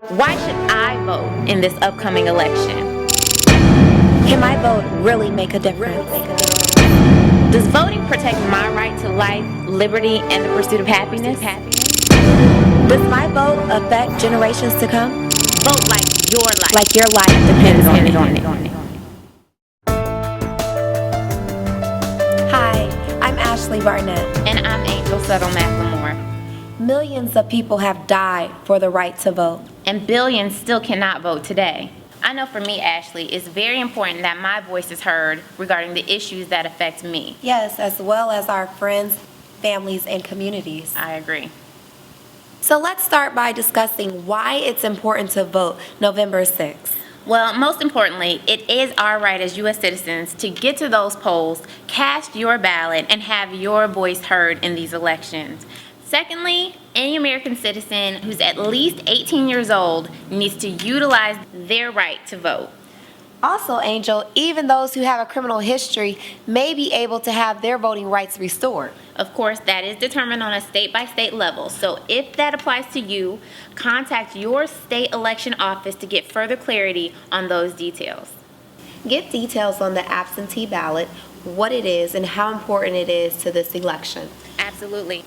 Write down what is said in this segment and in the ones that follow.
Why should I vote in this upcoming election? Can my vote really make a difference? Does voting protect my right to life, liberty, and the pursuit of happiness? Does my vote affect generations to come? Vote like your life. Like your life depends on it. Hi, I'm Ashleigh Barnett. And I'm Suttle McLemore. Millions of people have died for the right to vote. And billions still cannot vote today. I know for me, Ashleigh, it's very important that my voice is heard regarding the issues that affect me. Yes, as well as our friends, families, and communities. I agree. So let's start by discussing why it's important to vote November 6th. Well, most importantly, it is our right as U.S. citizens to get to those polls, cast your ballot, and have your voice heard in these elections. Secondly, any American citizen who's at least 18 years old needs to utilize their right to vote. Also, Angel, even those who have a criminal history may be able to have their voting rights restored. Of course, that is determined on a state-by-state level. So if that applies to you, contact your state election office to get further clarity on those details. Get details on the absentee ballot, what it is, and how important it is to this election. Absolutely.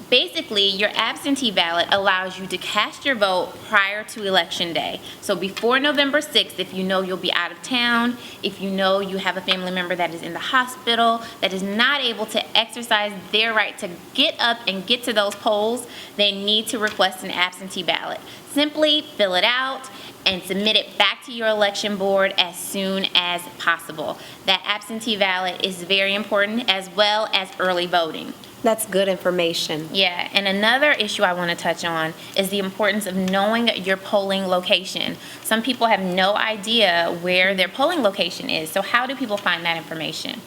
Basically, your absentee ballot allows you to cast your vote prior to Election Day. So before November 6th, if you know you'll be out of town, if you know you have a family member that is in the hospital, that is not able to exercise their right to get up and get to those polls, they need to request an absentee ballot. Simply fill it out and submit it back to your election board as soon as possible. That absentee ballot is very important, as well as early voting. That's good information. Yeah, and another issue I want to touch on is the importance of knowing your polling location. Some people have no idea where their polling location is, so how do people find that information?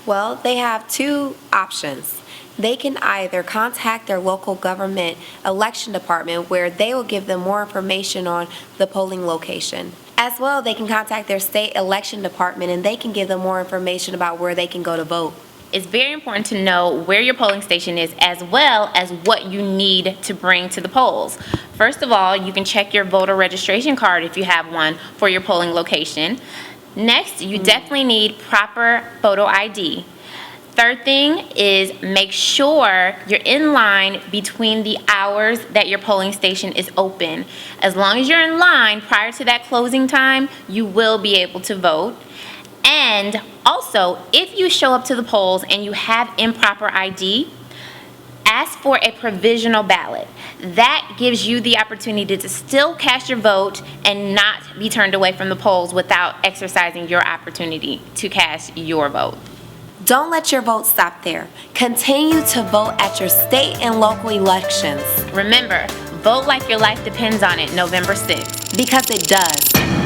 Well, they have two options. They can either contact their local government election department, where they will give them more information on the polling location. As well, they can contact their state election department, and they can give them more information about where they can go to vote. It's very important to know where your polling station is, as well as what you need to bring to the polls. First of all, you can check your voter registration card if you have one for your polling location. Next, you definitely need proper photo ID. Third thing is make sure you're in line between the hours that your polling station is open. As long as you're in line prior to that closing time, you will be able to vote. And also, if you show up to the polls and you have improper ID, ask for a provisional ballot. That gives you the opportunity to still cast your vote and not be turned away from the polls without exercising your opportunity to cast your vote. Don't let your vote stop there. Continue to vote at your state and local elections. Remember, vote like your life depends on it, November 6th. Because it does.